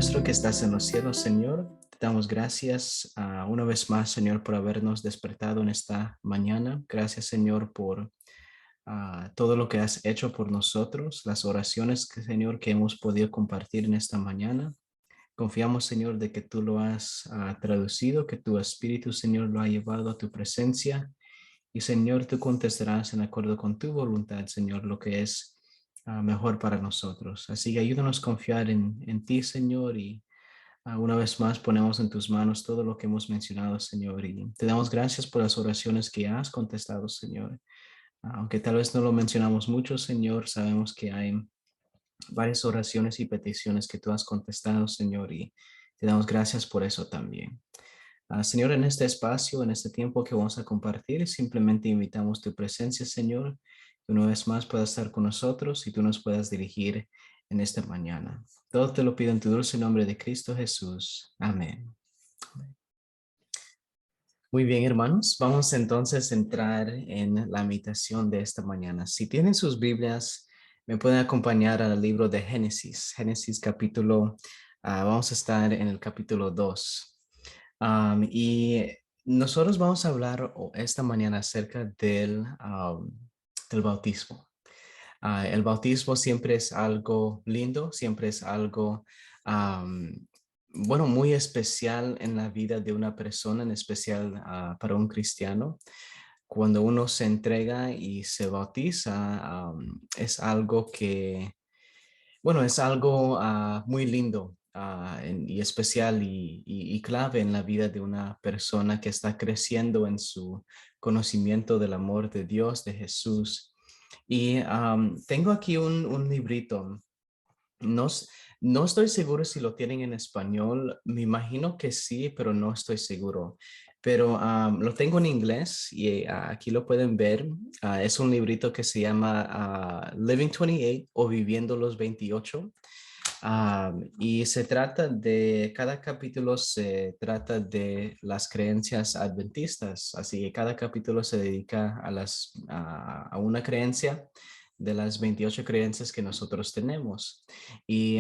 nuestro que estás en los cielos, Señor, te damos gracias una vez más, Señor, por habernos despertado en esta mañana. Gracias, Señor, por todo lo que has hecho por nosotros, las oraciones, Señor, que hemos podido compartir en esta mañana. Confiamos, Señor, de que tú lo has traducido, que tu Espíritu, Señor, lo ha llevado a tu presencia. Y, Señor, tú contestarás en acuerdo con tu voluntad, Señor, lo que es mejor para nosotros. Así que ayúdanos a confiar en ti, Señor, y una vez más ponemos en tus manos todo lo que hemos mencionado, Señor, y te damos gracias por las oraciones que has contestado, Señor. Aunque tal vez no lo mencionamos mucho, Señor, sabemos que hay varias oraciones y peticiones que tú has contestado, Señor, y te damos gracias por eso también. Señor, en este espacio, en este tiempo que vamos a compartir, simplemente invitamos tu presencia, Señor, que una vez más puedas estar con nosotros y tú nos puedas dirigir en esta mañana. Todo te lo pido en tu dulce nombre de Cristo Jesús. Amén. Muy bien, hermanos, vamos entonces a entrar en la meditación de esta mañana. Si tienen sus Biblias, me pueden acompañar al libro de Génesis. Génesis capítulo, vamos a estar en el capítulo 2. Y nosotros vamos a hablar esta mañana acerca del bautismo. El bautismo siempre es algo lindo, siempre es algo, bueno, muy especial en la vida de una persona, en especial para un cristiano. Cuando uno se entrega y se bautiza, es algo que, bueno, es algo muy lindo y especial y clave en la vida de una persona que está creciendo en su conocimiento del amor de Dios, de Jesús. Y tengo aquí un librito. No, no estoy seguro si lo tienen en español. Me imagino que sí, pero no estoy seguro. Pero lo tengo en inglés y aquí lo pueden ver. Es un librito que se llama Living 28 o Viviendo los 28. Y se trata de, cada capítulo se trata de las creencias adventistas, así que cada capítulo se dedica a una creencia de las 28 creencias que nosotros tenemos. Y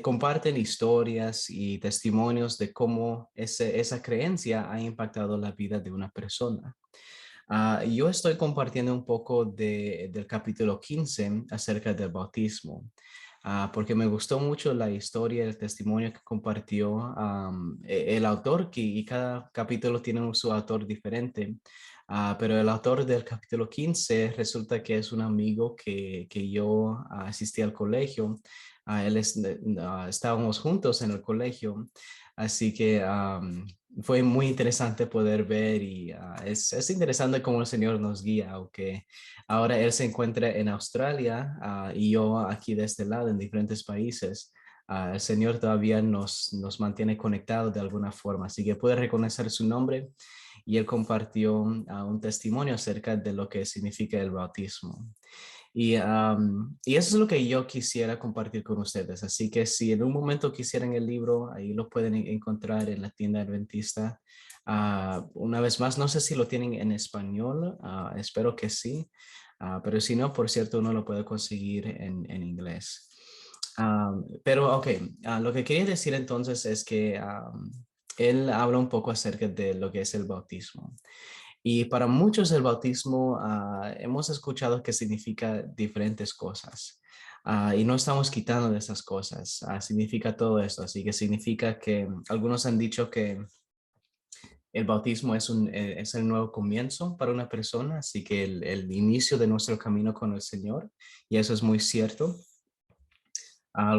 comparten historias y testimonios de cómo esa creencia ha impactado la vida de una persona. Yo estoy compartiendo un poco del capítulo 15 acerca del bautismo, porque me gustó mucho la historia, el testimonio que compartió el autor, y cada capítulo tiene su autor diferente. Pero el autor del capítulo 15 resulta que es un amigo que yo asistí al colegio. Estábamos juntos en el colegio, así que fue muy interesante poder ver y es interesante cómo el Señor nos guía, aunque ahora él se encuentra en Australia y yo aquí de este lado en diferentes países. El Señor todavía nos mantiene conectados de alguna forma, así que puede reconocer su nombre y él compartió un testimonio acerca de lo que significa el bautismo. Y eso es lo que yo quisiera compartir con ustedes. Así que si en un momento quisieran el libro, ahí lo pueden encontrar en la tienda adventista. Una vez más, no sé si lo tienen en español, espero que sí, pero si no, por cierto, uno lo puede conseguir en inglés. Pero ok, lo que quería decir entonces es que él habla un poco acerca de lo que es el bautismo. Y para muchos el bautismo hemos escuchado que significa diferentes cosas. Y no estamos quitando de esas cosas. Significa todo esto. Así que significa que algunos han dicho que el bautismo es el nuevo comienzo para una persona, así que el inicio de nuestro camino con el Señor. Y eso es muy cierto.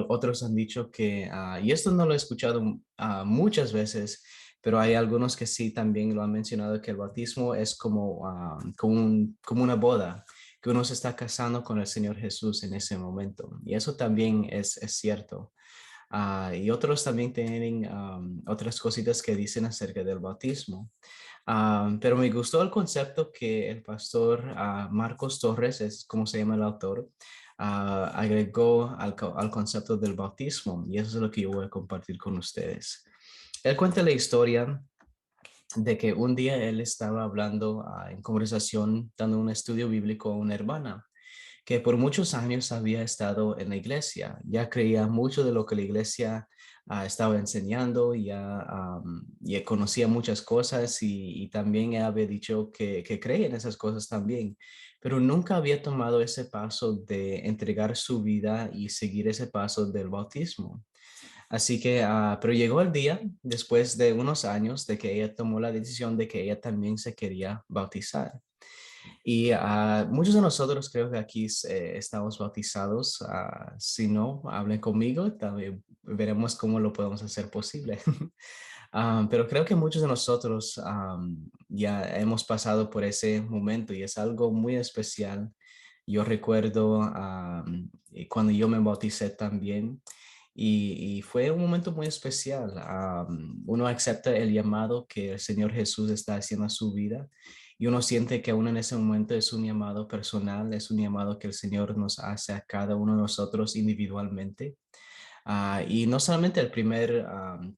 Otros han dicho que, y esto no lo he escuchado muchas veces, pero hay algunos que sí también lo han mencionado, que el bautismo es como una boda, que uno se está casando con el Señor Jesús en ese momento. Y eso también es cierto. Y otros también tienen otras cositas que dicen acerca del bautismo. Pero me gustó el concepto que el pastor Marcos Torres, es como se llama el autor, agregó al concepto del bautismo, y eso es lo que yo voy a compartir con ustedes. Él cuenta la historia de que un día él estaba hablando en conversación, dando un estudio bíblico a una hermana. que por muchos años había estado en la iglesia, ya creía mucho de lo que la iglesia estaba enseñando, ya conocía muchas cosas y también había dicho que creía en esas cosas también, pero nunca había tomado ese paso de entregar su vida y seguir ese paso del bautismo. Así que, pero llegó el día, después de unos años, de que ella tomó la decisión de que ella también se quería bautizar. Y muchos de nosotros creo que aquí estamos bautizados. Si no, hablen conmigo, también veremos cómo lo podemos hacer posible. Pero creo que muchos de nosotros ya hemos pasado por ese momento y es algo muy especial. Yo recuerdo cuando yo me bauticé también y fue un momento muy especial. Uno acepta el llamado que el Señor Jesús está haciendo a su vida y uno siente que aún en ese momento es un llamado personal, es un llamado que el Señor nos hace a cada uno de nosotros individualmente. Y no solamente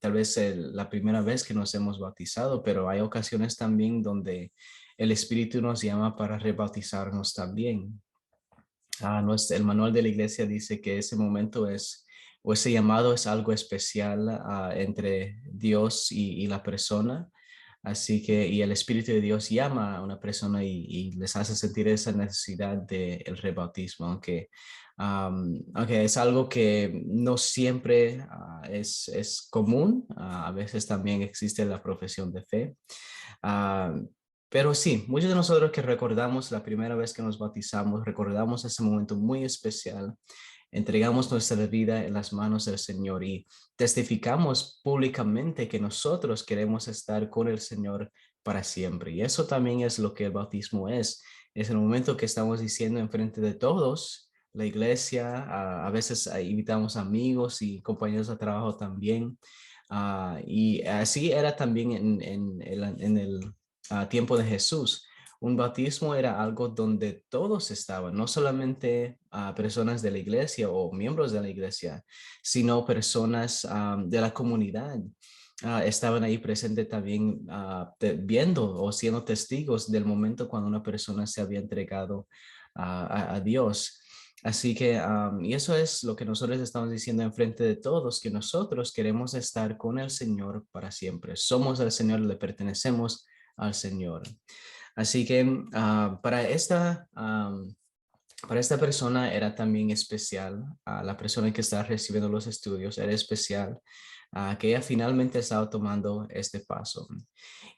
tal vez la primera vez que nos hemos bautizado, pero hay ocasiones también donde el Espíritu nos llama para rebautizarnos también. El manual de la iglesia dice que ese momento o ese llamado es algo especial entre Dios y la persona. Así que, y el Espíritu de Dios llama a una persona y les hace sentir esa necesidad del rebautismo, aunque es algo que no siempre es común, a veces también existe la profesión de fe. Ah, pero sí, muchos de nosotros que recordamos la primera vez que nos bautizamos, recordamos ese momento muy especial, entregamos nuestra vida en las manos del Señor y testificamos públicamente que nosotros queremos estar con el Señor para siempre. Y eso también es lo que el bautismo es. Es el momento que estamos diciendo en frente de todos, la iglesia, a veces invitamos amigos y compañeros de trabajo también. Y así era también en el tiempo de Jesús. Un bautismo era algo donde todos estaban, no solamente personas de la iglesia o miembros de la iglesia, sino personas de la comunidad. Estaban ahí presentes también viendo o siendo testigos del momento cuando una persona se había entregado a Dios. Así que, y eso es lo que nosotros estamos diciendo en frente de todos, que nosotros queremos estar con el Señor para siempre. Somos del Señor, le pertenecemos al Señor. Así que para esta persona era también especial, la persona que está recibiendo los estudios era especial, que ella finalmente estaba tomando este paso.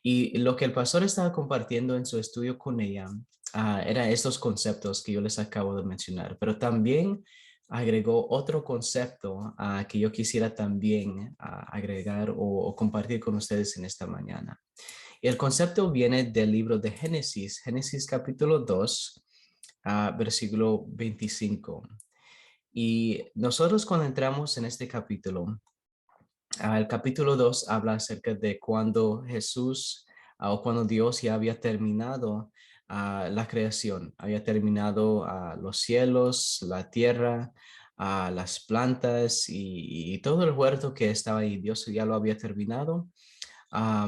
Y lo que el pastor estaba compartiendo en su estudio con ella era estos conceptos que yo les acabo de mencionar, pero también agregó otro concepto que yo quisiera también agregar o compartir con ustedes en esta mañana. Y el concepto viene del libro de Génesis, Génesis capítulo 2, versículo 25. Y nosotros cuando entramos en este capítulo, el capítulo 2 habla acerca de cuando Jesús o cuando Dios ya había terminado la creación, había terminado los cielos, la tierra, las plantas y todo el huerto que estaba ahí. Dios ya lo había terminado.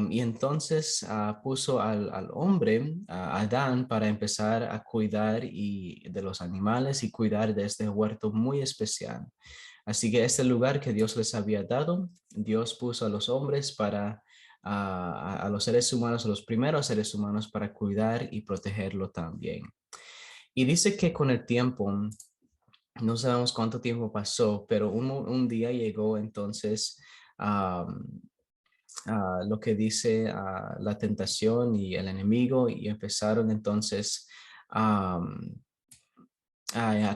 Y entonces puso al hombre, a Adán, para empezar a cuidar de los animales y cuidar de este huerto muy especial. Así que este lugar que Dios les había dado, Dios puso a los hombres a los seres humanos, a los primeros seres humanos, para cuidar y protegerlo también. Y dice que con el tiempo, no sabemos cuánto tiempo pasó, pero un día llegó entonces lo que dice la tentación y el enemigo y empezaron entonces a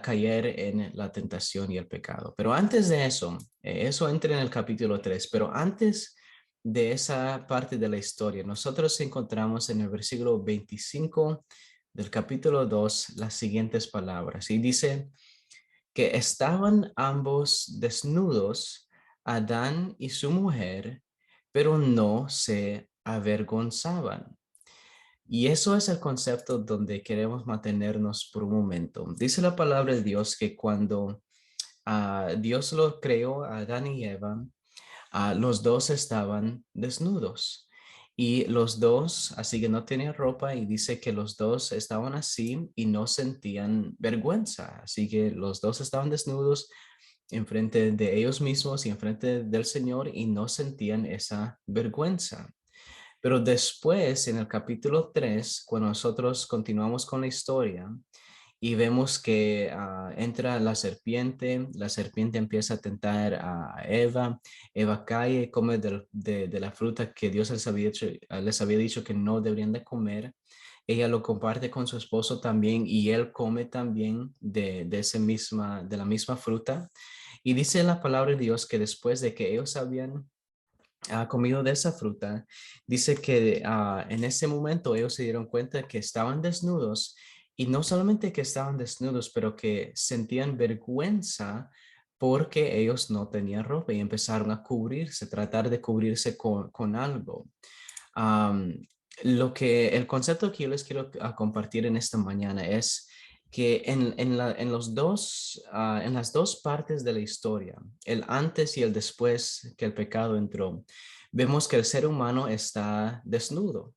caer en la tentación y el pecado. Pero antes de eso, eso entra en el capítulo 3, pero antes de esa parte de la historia, nosotros encontramos en el versículo 25 del capítulo 2 las siguientes palabras y dice que estaban ambos desnudos, Adán y su mujer, pero no se avergonzaban. Y eso es el concepto donde queremos mantenernos por un momento. Dice la palabra de Dios que cuando Dios lo creó a Adán y Eva, los dos estaban desnudos. Y los dos, así que no tenían ropa y dice que los dos estaban así y no sentían vergüenza. Así que los dos estaban desnudos enfrente de ellos mismos y enfrente del Señor y no sentían esa vergüenza. Pero después, en el capítulo 3, cuando nosotros continuamos con la historia, y vemos que entra la serpiente empieza a tentar a Eva, Eva cae, come de la fruta que Dios les había dicho que no deberían de comer. Ella lo comparte con su esposo también y él come también de la misma fruta. Y dice la palabra de Dios que después de que ellos habían comido de esa fruta, dice que en ese momento ellos se dieron cuenta que estaban desnudos y no solamente que estaban desnudos, pero que sentían vergüenza porque ellos no tenían ropa y empezaron a cubrirse, tratar de cubrirse con algo. Am, el concepto que yo les quiero compartir en esta mañana es que en las dos partes de la historia, el antes y el después que el pecado entró, vemos que el ser humano está desnudo.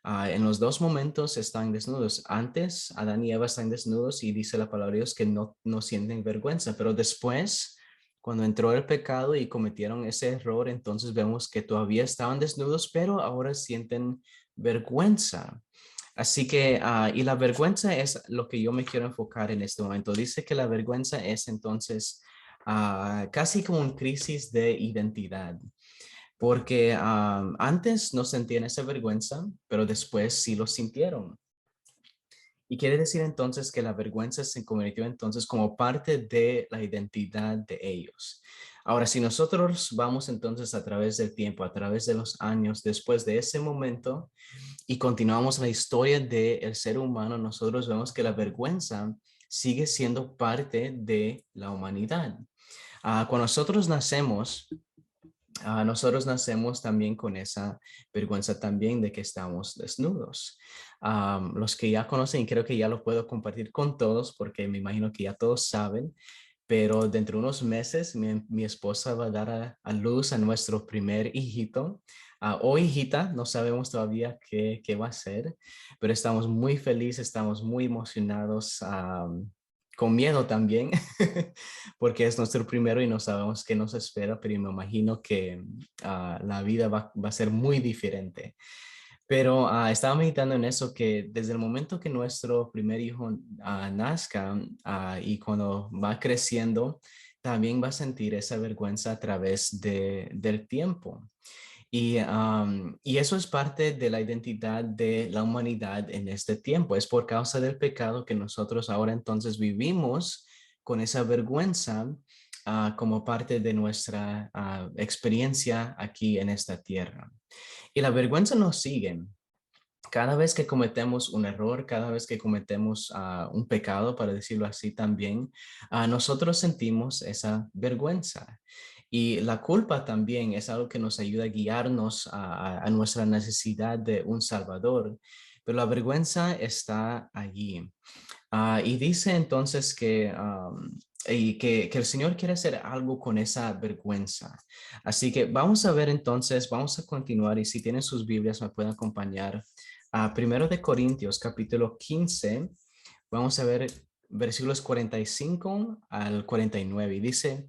En los dos momentos están desnudos. Antes, Adán y Eva están desnudos y dice la palabra de Dios que no sienten vergüenza, pero después, cuando entró el pecado y cometieron ese error, entonces vemos que todavía estaban desnudos, pero ahora sienten vergüenza. Así que, y la vergüenza es lo que yo me quiero enfocar en este momento. Dice que la vergüenza es entonces casi como una crisis de identidad, porque antes no sentían esa vergüenza, pero después sí lo sintieron. Y quiere decir entonces que la vergüenza se convirtió entonces como parte de la identidad de ellos. Ahora, si nosotros vamos entonces a través del tiempo, a través de los años, después de ese momento, y continuamos la historia del ser humano, nosotros vemos que la vergüenza sigue siendo parte de la humanidad. Cuando nosotros nacemos también con esa vergüenza también de que estamos desnudos. Los que ya conocen, creo que ya lo puedo compartir con todos porque me imagino que ya todos saben, pero dentro de unos meses mi esposa va a dar a luz a nuestro primer hijito o hijita, no sabemos todavía qué va a ser, pero estamos muy felices, estamos muy emocionados, con miedo también, porque es nuestro primero y no sabemos qué nos espera, pero me imagino que la vida va a ser muy diferente. Pero estaba meditando en eso, que desde el momento que nuestro primer hijo nazca y cuando va creciendo, también va a sentir esa vergüenza a través del tiempo. Y eso es parte de la identidad de la humanidad en este tiempo. Es por causa del pecado que nosotros ahora entonces vivimos con esa vergüenza como parte de nuestra experiencia aquí en esta tierra. Y la vergüenza nos sigue. Cada vez que cometemos un error, cada vez que cometemos un pecado, para decirlo así también, nosotros sentimos esa vergüenza. Y la culpa también es algo que nos ayuda a guiarnos a nuestra necesidad de un Salvador, pero la vergüenza está allí. Y dice entonces que el Señor quiere hacer algo con esa vergüenza. Así que vamos a ver entonces, vamos a continuar y si tienen sus Biblias me pueden acompañar a Primero de Corintios capítulo 15. Vamos a ver versículos 45 al 49. Y dice,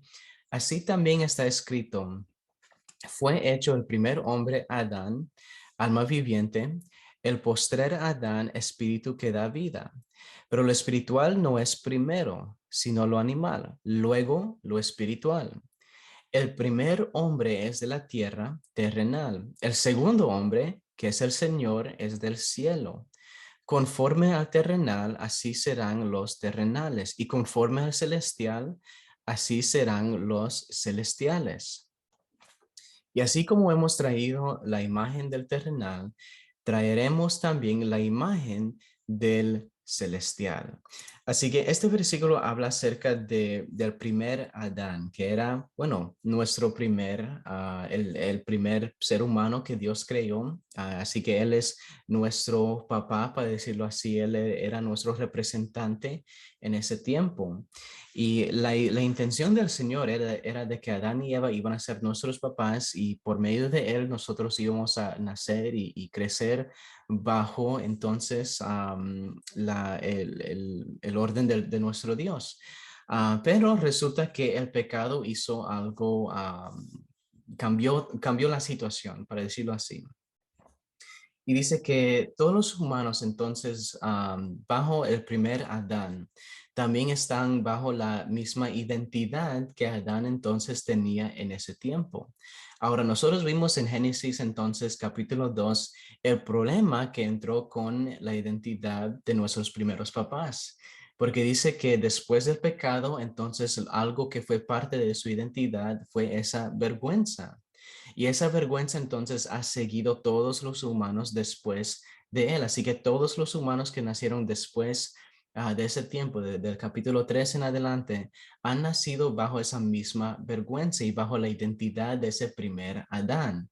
así también está escrito, fue hecho el primer hombre Adán, alma viviente, el postrer Adán, espíritu que da vida. Pero lo espiritual no es primero, sino lo animal, luego lo espiritual. El primer hombre es de la tierra, terrenal. El segundo hombre, que es el Señor, es del cielo. Conforme al terrenal, así serán los terrenales, y conforme al celestial, así serán los celestiales. Y así como hemos traído la imagen del terrenal, traeremos también la imagen del celestial. Así que este versículo habla acerca del primer Adán, que era, bueno, nuestro primer, el primer ser humano que Dios creó. Así que Él es nuestro papá, para decirlo así. Él era nuestro representante en ese tiempo. Y la intención del Señor era de que Adán y Eva iban a ser nuestros papás y por medio de Él nosotros íbamos a nacer y crecer bajo entonces el orden de nuestro Dios. Pero resulta que el pecado hizo algo, cambió la situación, para decirlo así. Y dice que todos los humanos entonces, bajo el primer Adán, también están bajo la misma identidad que Adán entonces tenía en ese tiempo. Ahora, nosotros vimos en Génesis entonces capítulo 2 el problema que entró con la identidad de nuestros primeros papás, porque dice que después del pecado, entonces algo que fue parte de su identidad fue esa vergüenza. Y esa vergüenza entonces ha seguido todos los humanos después de él. Así que todos los humanos que nacieron después de ese tiempo, del capítulo 3 en adelante, han nacido bajo esa misma vergüenza y bajo la identidad de ese primer Adán.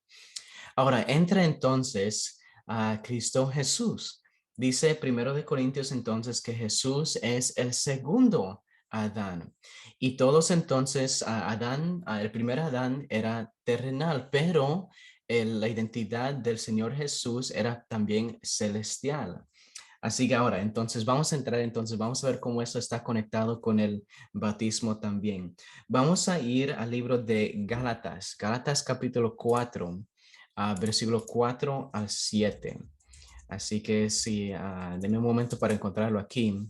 Ahora entra entonces a Cristo Jesús. Dice primero de Corintios entonces que Jesús es el segundo Adán. Y todos entonces, Adán, el primer Adán era terrenal, pero la identidad del Señor Jesús era también celestial. Así que ahora, entonces vamos a entrar, entonces vamos a ver cómo eso está conectado con el bautismo también. Vamos a ir al libro de Gálatas, Gálatas capítulo 4, versículo 4 al 7. Así que sí, denme un momento para encontrarlo aquí.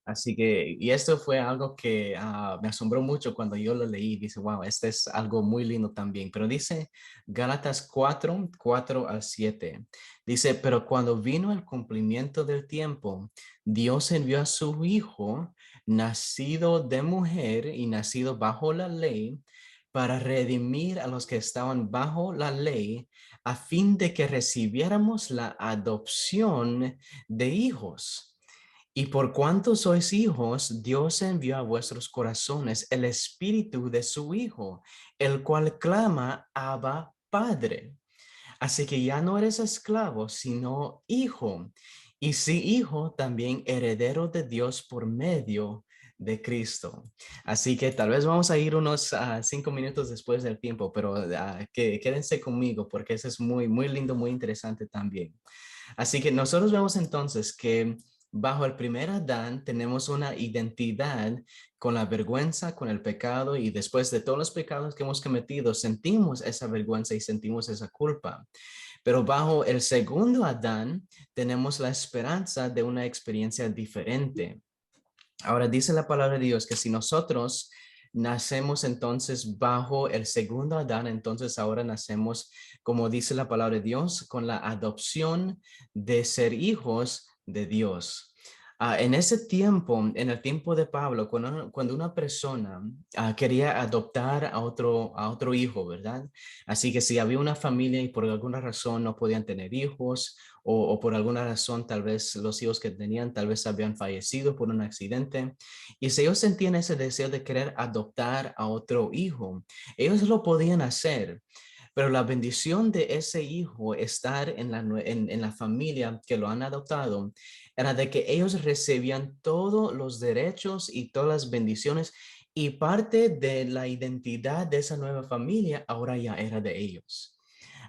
Así que, y esto fue algo que me asombró mucho cuando yo lo leí. Dice, wow, este es algo muy lindo también. Pero dice Gálatas 4, 4 al 7. Dice, pero cuando vino el cumplimiento del tiempo, Dios envió a su Hijo, nacido de mujer y nacido bajo la ley, para redimir a los que estaban bajo la ley, a fin de que recibiéramos la adopción de hijos. Y por cuanto sois hijos, Dios envió a vuestros corazones el espíritu de su Hijo, el cual clama, Abba, Padre. Así que ya no eres esclavo, sino hijo. Y si hijo, también heredero de Dios por medio de Cristo. Así que tal vez vamos a ir unos 5 minutos después del tiempo, pero quédense conmigo porque eso es muy, muy lindo, muy interesante también. Así que nosotros vemos entonces que bajo el primer Adán tenemos una identidad con la vergüenza, con el pecado y después de todos los pecados que hemos cometido, sentimos esa vergüenza y sentimos esa culpa. Pero bajo el segundo Adán tenemos la esperanza de una experiencia diferente. Ahora dice la palabra de Dios que si nosotros nacemos entonces bajo el segundo Adán, entonces ahora nacemos, como dice la palabra de Dios, con la adopción de ser hijos de Dios. En ese tiempo, en el tiempo de Pablo, cuando una persona quería adoptar a otro hijo, ¿verdad? Así que si había una familia y por alguna razón no podían tener hijos o por alguna razón tal vez los hijos que tenían tal vez habían fallecido por un accidente, y si ellos sentían ese deseo de querer adoptar a otro hijo, ellos lo podían hacer. Pero la bendición de ese hijo estar en la familia que lo han adoptado era de que ellos recibían todos los derechos y todas las bendiciones y parte de la identidad de esa nueva familia ahora ya era de ellos.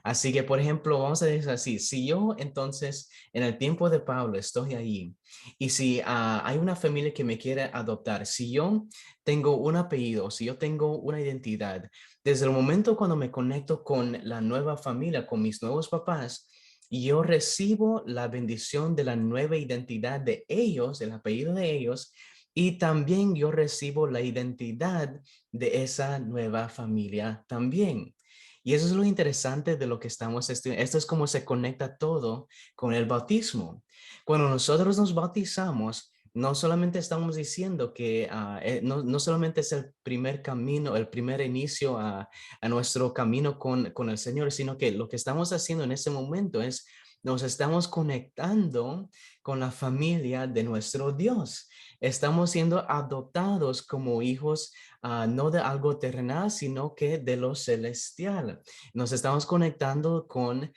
Así que, por ejemplo, vamos a decir así, si yo entonces en el tiempo de Pablo estoy ahí y si hay una familia que me quiere adoptar, si yo tengo un apellido, si yo tengo una identidad, desde el momento cuando me conecto con la nueva familia, con mis nuevos papás, yo recibo la bendición de la nueva identidad de ellos, el apellido de ellos, y también yo recibo la identidad de esa nueva familia también. Y eso es lo interesante de lo que estamos estudiando. Esto es como se conecta todo con el bautismo. Cuando nosotros nos bautizamos, no solamente estamos diciendo que no solamente es el primer camino, el primer inicio a nuestro camino con el Señor, sino que lo que estamos haciendo en ese momento es nos estamos conectando con la familia de nuestro Dios. Estamos siendo adoptados como hijos, no de algo terrenal, sino que de lo celestial. Nos estamos conectando con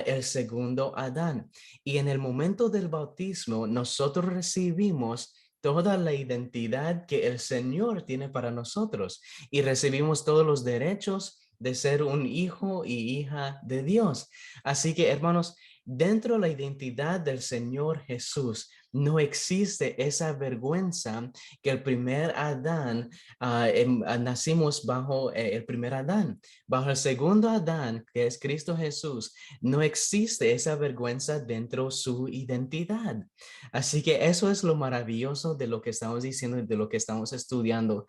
el segundo Adán. Y en el momento del bautismo, nosotros recibimos toda la identidad que el Señor tiene para nosotros y recibimos todos los derechos de ser un hijo y hija de Dios. Así que, hermanos, dentro de la identidad del Señor Jesús, no existe esa vergüenza que el primer Adán, nacimos bajo el primer Adán. Bajo el segundo Adán, que es Cristo Jesús, no existe esa vergüenza dentro de su identidad. Así que eso es lo maravilloso de lo que estamos diciendo, de lo que estamos estudiando.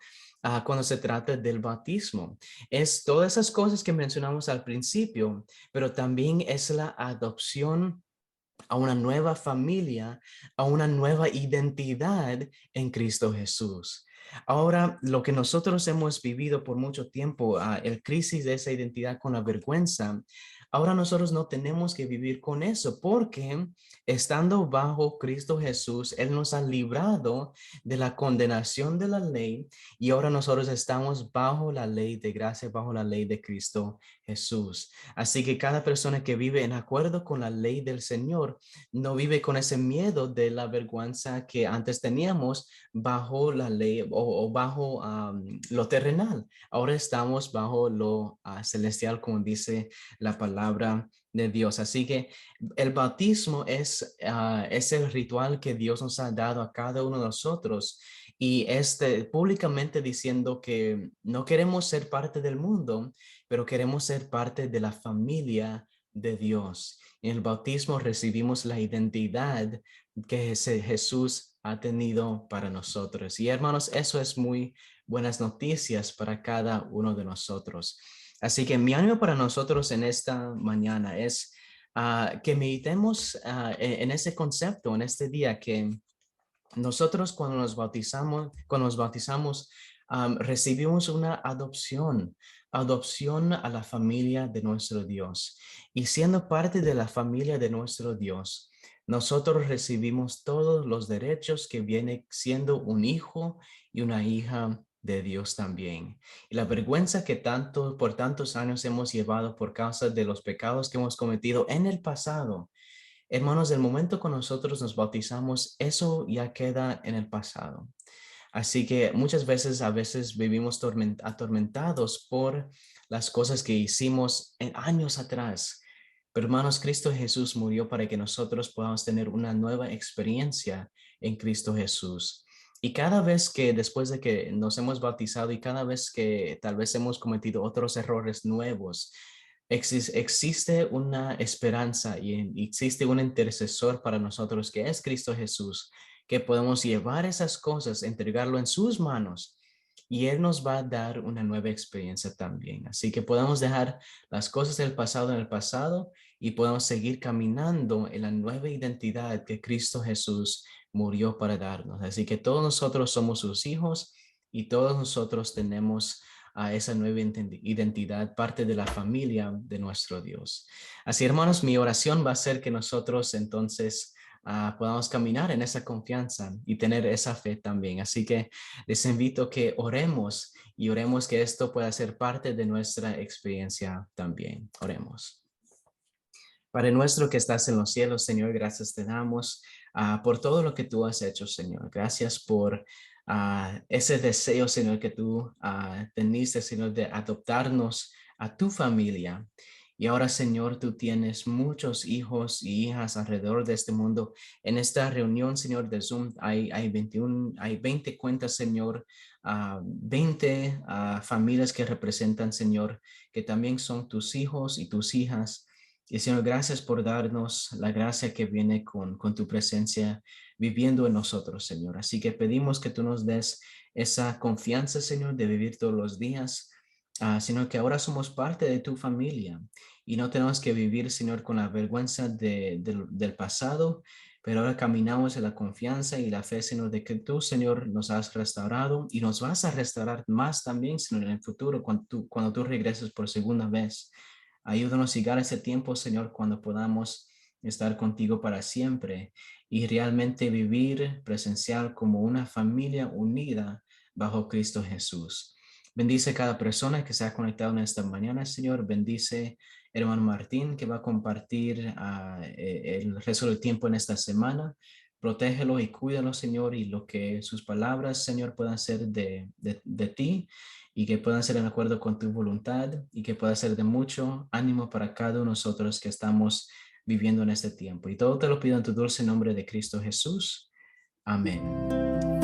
Cuando se trata del bautismo, es todas esas cosas que mencionamos al principio, pero también es la adopción a una nueva familia, a una nueva identidad en Cristo Jesús. Ahora, lo que nosotros hemos vivido por mucho tiempo, el crisis de esa identidad con la vergüenza, ahora nosotros no tenemos que vivir con eso porque estando bajo Cristo Jesús, Él nos ha librado de la condenación de la ley y ahora nosotros estamos bajo la ley de gracia, bajo la ley de Cristo Jesús. Así que cada persona que vive en acuerdo con la ley del Señor no vive con ese miedo de la vergüenza que antes teníamos bajo la ley o bajo lo terrenal. Ahora estamos bajo lo celestial, como dice la palabra de Dios. Así que el bautismo es el ritual que Dios nos ha dado a cada uno de nosotros y públicamente diciendo que no queremos ser parte del mundo, pero queremos ser parte de la familia de Dios. En el bautismo recibimos la identidad que Jesús ha tenido para nosotros. Y hermanos, eso es muy buenas noticias para cada uno de nosotros. Así que mi ánimo para nosotros en esta mañana es que meditemos en ese concepto, en este día, que nosotros cuando nos bautizamos, recibimos una adopción a la familia de nuestro Dios. Y siendo parte de la familia de nuestro Dios, nosotros recibimos todos los derechos que viene siendo un hijo y una hija de Dios también. Y la vergüenza que por tantos años hemos llevado por causa de los pecados que hemos cometido en el pasado. Hermanos, del momento que nosotros nos bautizamos, eso ya queda en el pasado. Así que muchas veces, a veces vivimos atormentados por las cosas que hicimos en años atrás. Pero hermanos, Cristo Jesús murió para que nosotros podamos tener una nueva experiencia en Cristo Jesús. Y cada vez que después de que nos hemos bautizado y cada vez que tal vez hemos cometido otros errores nuevos, existe una esperanza y existe un intercesor para nosotros que es Cristo Jesús, que podemos llevar esas cosas, entregarlo en sus manos y Él nos va a dar una nueva experiencia también. Así que podemos dejar las cosas del pasado en el pasado y podemos seguir caminando en la nueva identidad que Cristo Jesús murió para darnos. Así que todos nosotros somos sus hijos y todos nosotros tenemos a esa nueva identidad, parte de la familia de nuestro Dios. Así, hermanos, mi oración va a ser que nosotros entonces podamos caminar en esa confianza y tener esa fe también. Así que les invito a que oremos y oremos que esto pueda ser parte de nuestra experiencia también. Oremos. Padre nuestro que estás en los cielos, Señor, gracias te damos por todo lo que tú has hecho, Señor. Gracias por ese deseo, Señor, que tú teniste, Señor, de adoptarnos a tu familia. Y ahora, Señor, tú tienes muchos hijos y hijas alrededor de este mundo. En esta reunión, Señor, de Zoom, hay 20 cuentas, Señor, 20 familias que representan, Señor, que también son tus hijos y tus hijas. Y Señor, gracias por darnos la gracia que viene con tu presencia viviendo en nosotros, Señor. Así que pedimos que tú nos des esa confianza, Señor, de vivir todos los días, sino que ahora somos parte de tu familia y no tenemos que vivir, Señor, con la vergüenza del pasado, pero ahora caminamos en la confianza y la fe, Señor, de que tú, Señor, nos has restaurado y nos vas a restaurar más también, Señor, en el futuro, cuando tú regreses por segunda vez. Ayúdanos a llegar a ese tiempo, Señor, cuando podamos estar contigo para siempre y realmente vivir presencial como una familia unida bajo Cristo Jesús. Bendice cada persona que se ha conectado en esta mañana, Señor. Bendice hermano Martín, que va a compartir el resto del tiempo en esta semana. Protégelo y cuídalo, Señor, y lo que sus palabras, Señor, puedan ser de ti y que puedan ser en acuerdo con tu voluntad y que pueda ser de mucho ánimo para cada uno de nosotros que estamos viviendo en este tiempo. Y todo te lo pido en tu dulce nombre de Cristo Jesús. Amén.